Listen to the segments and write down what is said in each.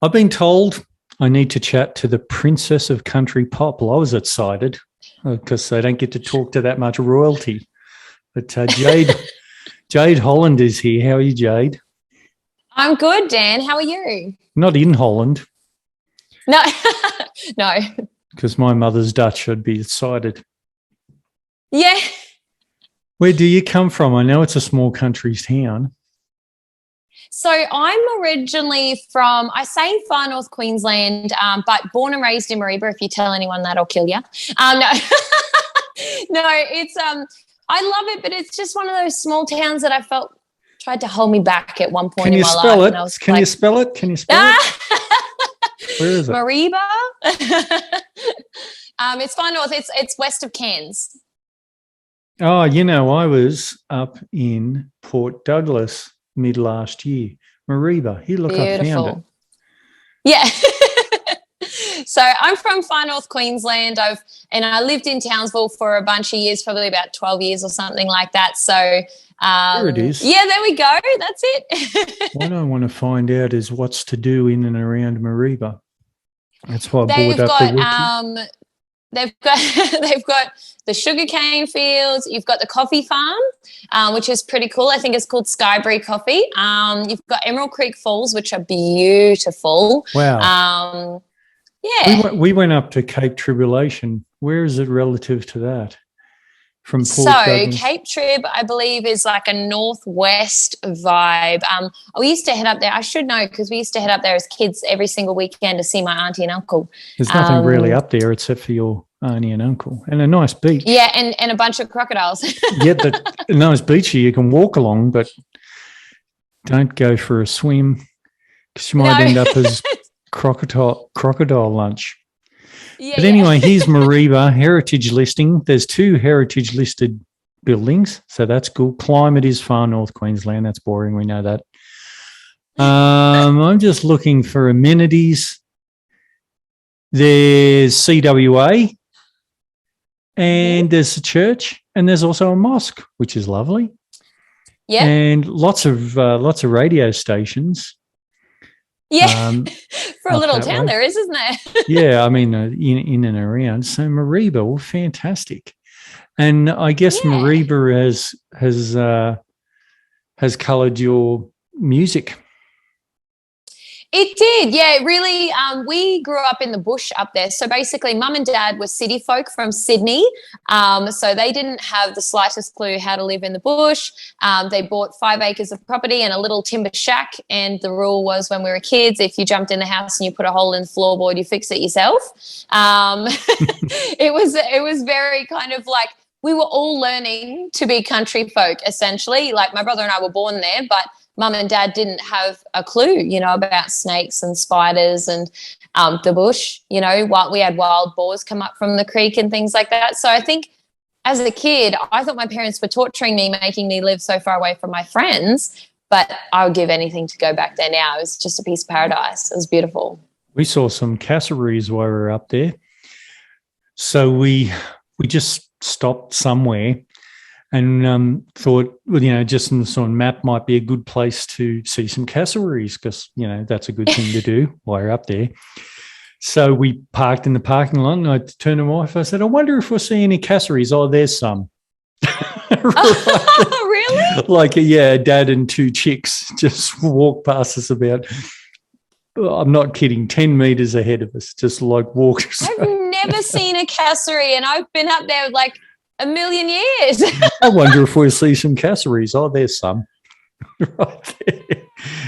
I've been told I need to chat to the Princess of Country Pop. Well, I was excited because they don't get to talk to that much royalty. But Jade Holland is here. How are you, Jade? I'm good, Dan. How are you? Not in Holland. No, no. Because my mother's Dutch, I'd be excited. Yeah. Where do you come from? I know it's a small country town. So I'm originally from, I say far north Queensland, but born and raised in Mareeba. If you tell anyone that, I'll kill you. No, no, it's I love it, but it's just one of those small towns that I felt tried to hold me back at one point in my life. Can you spell it? Can you spell it? Where is it? Mareeba. It's far north. It's west of Cairns. Oh, I was up in Port Douglas mid last year. Mareeba. Here, look, Beautiful. I found it. Yeah. So I'm from far north Queensland. I lived in Townsville for a bunch of years, probably about 12 years or something like that. So there it is. Yeah, there we go. That's it. What I want to find out is what's to do in and around Mareeba. That's why I brought up the wiki. They've got the sugarcane fields. You've got the coffee farm, which is pretty cool. I think it's called Skyberry Coffee. You've got Emerald Creek Falls, which are beautiful. Wow. Yeah. We went up to Cape Tribulation. Where is it relative to that? From Port Douglas? Cape Trib, I believe, is like a northwest vibe. We used to head up there. I should know because we used to head up there as kids every single weekend to see my auntie and uncle. There's nothing really up there except for your auntie and uncle and a nice beach. Yeah, and a bunch of crocodiles. Yeah, a nice beach you can walk along, but don't go for a swim because you might end up as crocodile lunch. Yeah, but anyway, here's Mareeba heritage listing. There's 2 heritage listed buildings, so that's cool. Climate is far north Queensland. That's boring. We know that. I'm just looking for amenities. There's CWA, and there's a church, and there's also a mosque, which is lovely. Yeah, and lots of radio stations. Yeah, for a little town there is, isn't there? Yeah, I mean, in and around. So Mareeba, well, fantastic. And I guess Mareeba has coloured your music. It did, yeah, really. We grew up in the bush up there. So basically mum and dad were city folk from Sydney. So they didn't have the slightest clue how to live in the bush. They bought 5 acres of property and a little timber shack. And the rule was when we were kids, if you jumped in the house and you put a hole in the floorboard, you fix it yourself. It was very kind of like we were all learning to be country folk, essentially. Like my brother and I were born there, but Mum and Dad didn't have a clue, about snakes and spiders and the bush. We had wild boars come up from the creek and things like that. So I think as a kid, I thought my parents were torturing me, making me live so far away from my friends, but I would give anything to go back there now. It was just a piece of paradise. It was beautiful. We saw some cassowaries while we were up there. So we just stopped somewhere and thought, just on the sort of map might be a good place to see some cassowaries because, that's a good thing to do while you're up there. So we parked in the parking lot and I turned to my wife. I said, I wonder if we'll see any cassowaries. Oh, there's some. Oh, really? Like, dad and 2 chicks just walked past us about, I'm not kidding, 10 metres ahead of us, just like walked. I've never seen a cassowary and I've been up there like a million years. I wonder if we'll see some cassowaries. Oh, there's some. Right there.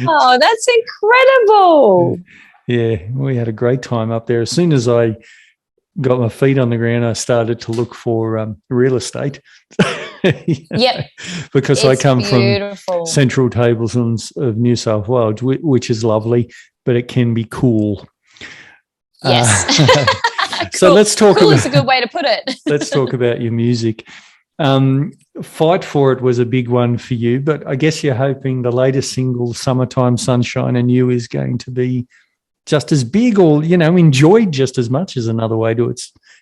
Oh, that's incredible. Yeah, we had a great time up there. As soon as I got my feet on the ground, I started to look for real estate. Yep. Because I come from Central Tablelands of New South Wales, which is lovely, but it can be cool. Yes. So let's talk. Cool is a good way to put it. Let's talk about your music. Fight For It was a big one for you, but I guess you're hoping the latest single, Summertime Sunshine and You, is going to be just as big or, enjoyed just as much, is another way to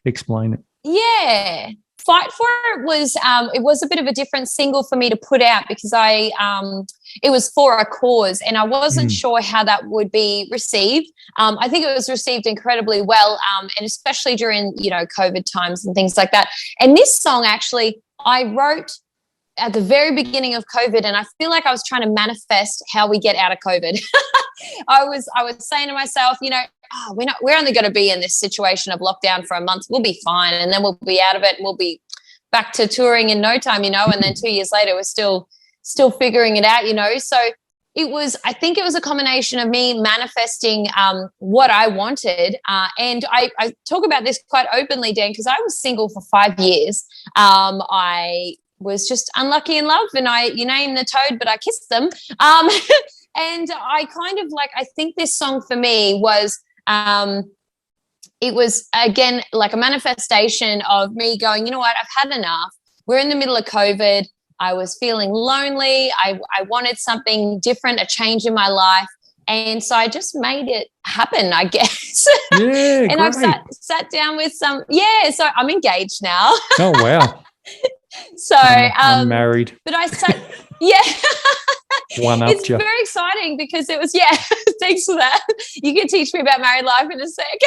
explain it. Yeah. Fight For It was a bit of a different single for me to put out because it was for a cause, and I wasn't sure how that would be received. I think it was received incredibly well, and especially during, COVID times and things like that. And this song actually I wrote at the very beginning of COVID, and I feel like I was trying to manifest how we get out of COVID. I was saying to myself, we're only going to be in this situation of lockdown for a month. We'll be fine, and then we'll be out of it, and we'll be back to touring in no time, and then 2 years later we're still figuring it out, So I think it was a combination of me manifesting what I wanted, and I talk about this quite openly, Dan, because I was single for 5 years. I was just unlucky in love, and you name the toad, but I kissed them. And I kind of I think this song for me was, it was, again, like a manifestation of me going, you know what, I've had enough. We're in the middle of COVID. I was feeling lonely. I wanted something different, a change in my life. And so I just made it happen, I guess. Yeah, and great. I've sat down with so I'm engaged now. Oh, wow. So I'm married. But I sat, yeah. It's very exciting because it was, thanks for that. You can teach me about married life in a sec.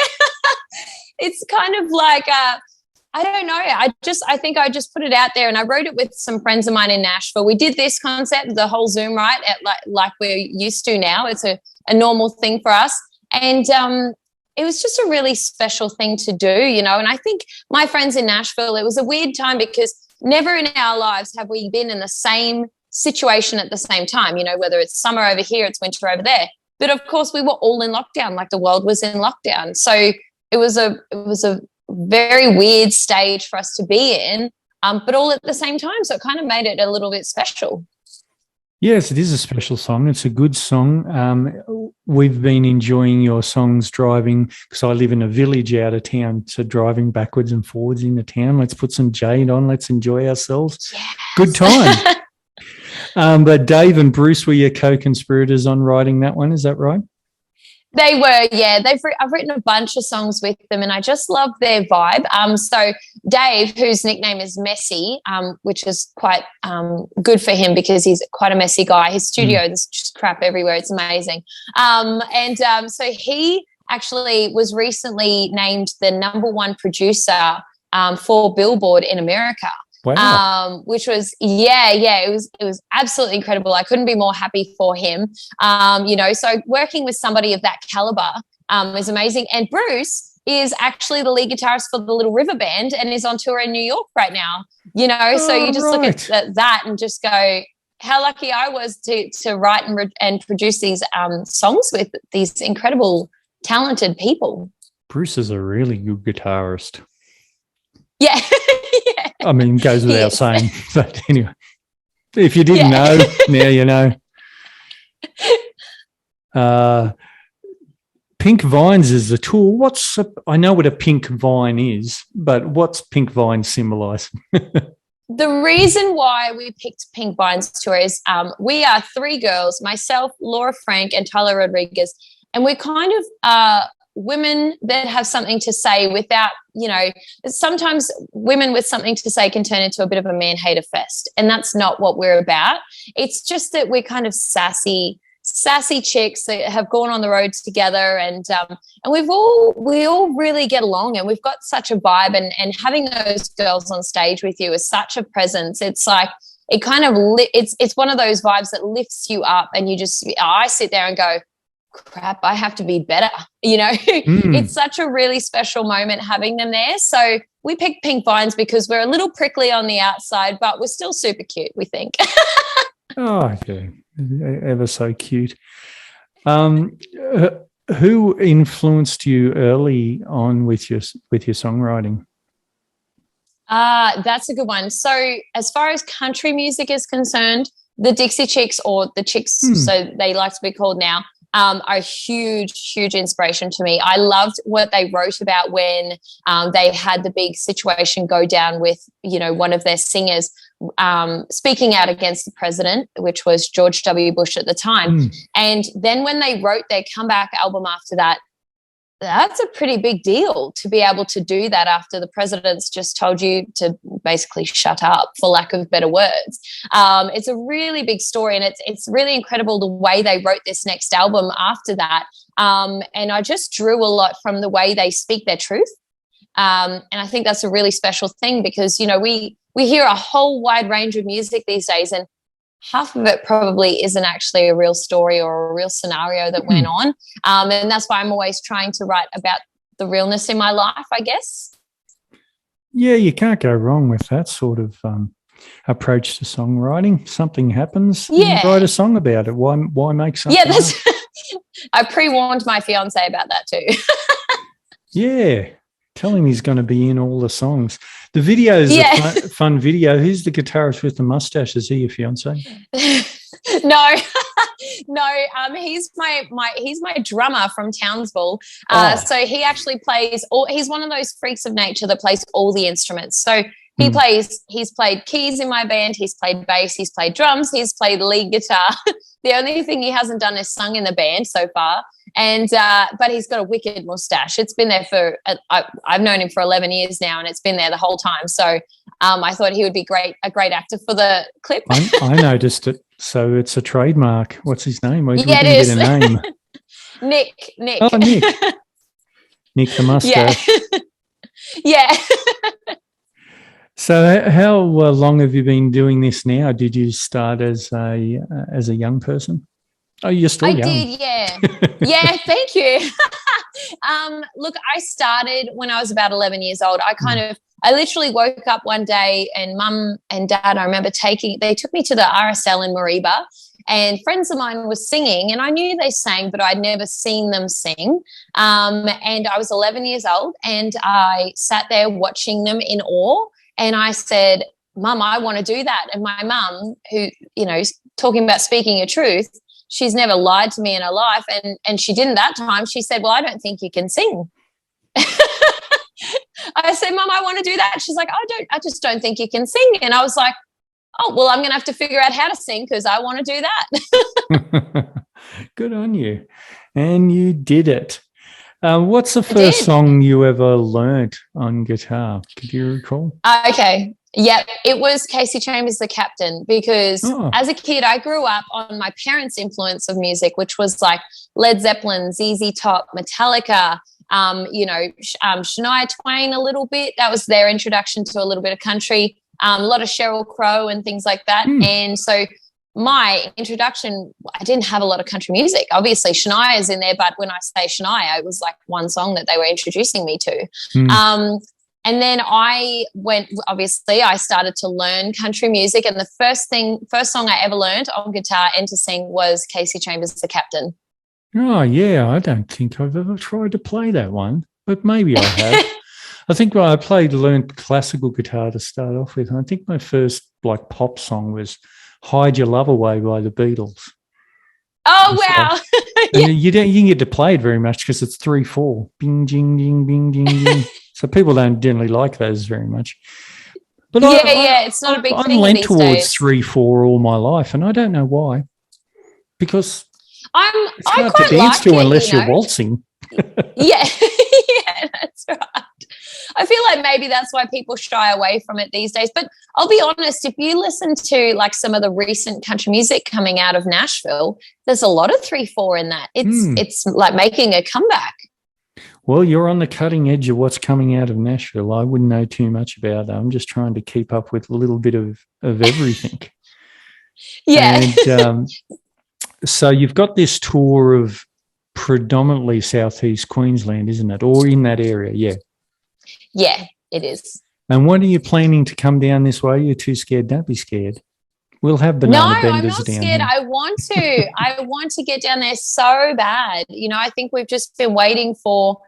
It's kind of like, I don't know. I think I just put it out there, and I wrote it with some friends of mine in Nashville. We did this concept, the whole Zoom, right, at like we're used to now. It's a normal thing for us. And it was just a really special thing to do, and I think my friends in Nashville, it was a weird time because never in our lives have we been in the same situation at the same time, whether it's summer over here, it's winter over there. But of course we were all in lockdown, like the world was in lockdown. So it was a very weird stage for us to be in, but all at the same time. So it kind of made it a little bit special. Yes, it is a special song. It's a good song. We've been enjoying your songs driving, because I live in a village out of town, so driving backwards and forwards into town. Let's put some Jade on. Let's enjoy ourselves. Yes. Good time. But Dave and Bruce were your co-conspirators on writing that one. Is that right? They were, yeah. I've written a bunch of songs with them, and I just love their vibe. So Dave, whose nickname is Messy, which is quite good for him because he's quite a messy guy. His studio, there's just crap everywhere. It's amazing. So he actually was recently named the #1 producer for Billboard in America. Wow. Which was, it was absolutely incredible. I couldn't be more happy for him. So working with somebody of that caliber is amazing. And Bruce is actually the lead guitarist for the Little River Band and is on tour in New York right now, so you just look at that and just go, how lucky I was to write and produce these songs with these incredible, talented people. Bruce is a really good guitarist. Yeah. I mean, goes without saying. But anyway, if you didn't know, now you know. Pink Vines is the tool. I know what a pink vine is, but what's Pink Vine symbolise? The reason why we picked Pink Vines tour is we are 3 girls, myself, Laura Frank, and Tyler Rodriguez, and we're kind of women that have something to say without, sometimes women with something to say can turn into a bit of a man-hater fest, and that's not what we're about. It's just that we're kind of sassy chicks that have gone on the road together, and we all really get along, and we've got such a vibe, and having those girls on stage with you is such a presence. It's like it kind of it's one of those vibes that lifts you up, and I sit there and go, crap, I have to be better. It's such a really special moment having them there. So we picked Pink Vines because we're a little prickly on the outside, but we're still super cute, we think. Oh, okay. Ever so cute. Who influenced you early on with your songwriting? That's a good one. So as far as country music is concerned, the Dixie Chicks, or the Chicks, so they like to be called now, are a huge inspiration to me. I loved what they wrote about when they had the big situation go down with, one of their singers speaking out against the president, which was George W. Bush at the time. And then when they wrote their comeback album after that, that's a pretty big deal to be able to do that after the president's just told you to basically shut up, for lack of better words. It's a really big story, and it's really incredible the way they wrote this next album after that. And I just drew a lot from the way they speak their truth. And I think that's a really special thing because, you know, we hear a whole wide range of music these days, and half of it probably isn't actually a real story or a real scenario that went on. And that's why I'm always trying to write about the realness in my life, I guess. Yeah, you can't go wrong with that sort of approach to songwriting. Something happens, you write a song about it. Why make something Yeah, that's I pre-warned my fiance about that too. Yeah. Tell him he's going to be in all the songs. The video is a fun video. Who's the guitarist with the mustache? Is he your fiance? No, he's my drummer from Townsville. So he actually plays he's one of those freaks of nature that plays all the instruments. So he's played keys in my band, he's played bass, he's played drums, he's played lead guitar. The only thing he hasn't done is sung in the band so far. And but he's got a wicked mustache. It's been there for I've known him for 11 years now, and it's been there the whole time. So I thought he would be a great actor for the clip. I noticed it. So it's a trademark. What's his name? We it is. Get a name. Nick. Oh, Nick. Nick the mustache. Yeah. So how long have you been doing this now? Did you start as a young person? Oh, you're still young. I did, yeah. Yeah, thank you. Look, I started when I was about 11 years old. I literally woke up one day, and Mum and Dad, I remember they took me to the RSL in Mariba, and friends of mine were singing, and I knew they sang, but I'd never seen them sing. And I was 11 years old, and I sat there watching them in awe, and I said, Mum, I want to do that. And my mum, who, you know, talking about speaking your truth, she's never lied to me in her life, and she didn't that time. She said, well, I don't think you can sing. I said, Mum, I want to do that. She's like, I just don't think you can sing. And I was like, oh, well, I'm going to have to figure out how to sing because I want to do that. Good on you. And you did it. What's the first song you ever learnt on guitar? Could you recall? Okay. Yeah, it was Casey Chambers, The Captain, because as a kid, I grew up on my parents' influence of music, which was like Led Zeppelin, ZZ Top, Metallica, Shania Twain a little bit. That was their introduction to a little bit of country, a lot of Sheryl Crow and things like that. And so my introduction, I didn't have a lot of country music. Obviously, Shania's in there, but when I say Shania, it was like one song that they were introducing me to. And then I started to learn country music, and the first song I ever learned on guitar and to sing was Casey Chambers' The Captain. Oh, yeah, I don't think I've ever tried to play that one, but maybe I have. I think I learned classical guitar to start off with. I think my first like pop song was Hide Your Love Away by the Beatles. Oh, wow. Yeah. You can get to play it very much because it's 3/4. Bing, jing, jing, bing, jing, jing. So people don't generally like those very much. But it's not a big thing these days. I'm lent towards 3/4 all my life, and I don't know why. Because it's hard to dance to unless you're waltzing. Yeah, that's right. I feel like maybe that's why people shy away from it these days. But I'll be honest, if you listen to like some of the recent country music coming out of Nashville, there's a lot of 3/4 in that. It's like making a comeback. Well, you're on the cutting edge of what's coming out of Nashville. I wouldn't know too much about that. I'm just trying to keep up with a little bit of everything. Yeah. And so you've got this tour of predominantly southeast Queensland, isn't it? Or in that area, yeah. Yeah, it is. And when are you planning to come down this way? You're too scared. Don't be scared. We'll have banana benders down. No, I'm not scared. Here. I want to. I want to get down there so bad. You know, I think we've just been waiting for,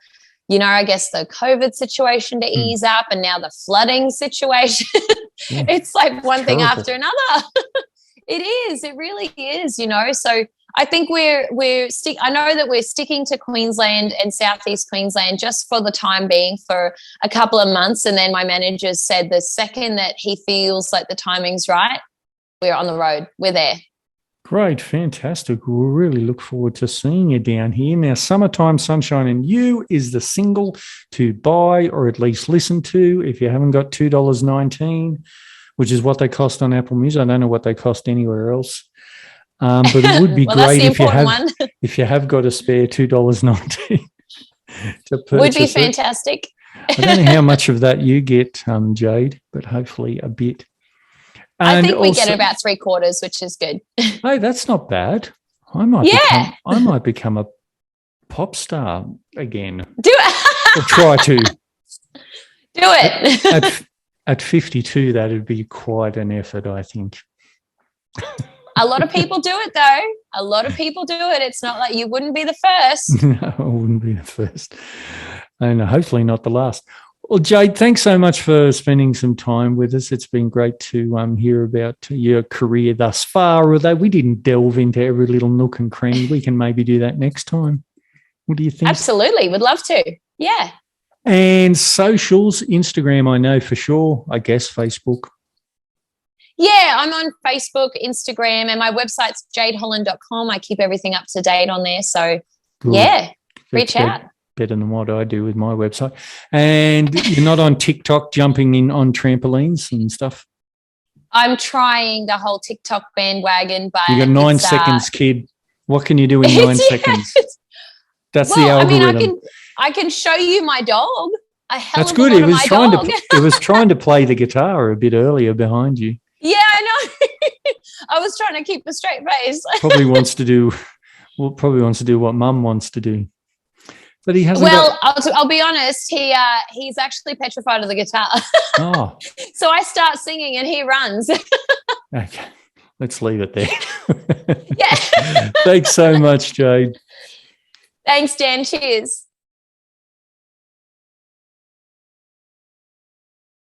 you know, I guess the COVID situation to ease up, and now the flooding situation. Yeah, it's like one thing after another. It is. It really is, you know. So I think I know that we're sticking to Queensland and southeast Queensland just for the time being for a couple of months. And then my manager said the second that he feels like the timing's right, we're on the road. We're there. Great, fantastic. We'll really look forward to seeing you down here. Now, Summertime Sunshine and You is the single to buy or at least listen to if you haven't got $2.19, which is what they cost on Apple Music. I don't know what they cost anywhere else. But it would be well, great if you have got a spare $2.19 to purchase. Would be fantastic. I don't know how much of that you get, Jade, but hopefully a bit. And I think we get about 3/4, which is good. Hey, that's not bad. I might become a pop star again. Do it. Or try to. Do it. At 52, that'd be quite an effort, I think. A lot of people do it, though. A lot of people do it. It's not like you wouldn't be the first. No, I wouldn't be the first. And hopefully not the last. Well, Jade, thanks so much for spending some time with us. It's been great to hear about your career thus far, although we didn't delve into every little nook and cranny. We can maybe do that next time. What do you think? Absolutely. Would love to. Yeah. And socials, Instagram, I know for sure, I guess Facebook. Yeah, I'm on Facebook, Instagram, and my website's jadeholland.com. I keep everything up to date on there. So, Good. Yeah, reach out. Better than what I do with my website. And you're not on TikTok jumping in on trampolines and stuff? I'm trying the whole TikTok bandwagon, but you got 9 seconds, kid. What can you do in 9 seconds? That's the algorithm. I can show you my dog. That's good. It was trying to play the guitar a bit earlier behind you. Yeah, I know. I was trying to keep a straight face. Probably wants to do what Mum wants to do. But he hasn't. Well, I'll be honest. He's actually petrified of the guitar. Oh. So I start singing and he runs. Okay, let's leave it there. Yeah. Thanks so much, Jade. Thanks, Dan. Cheers.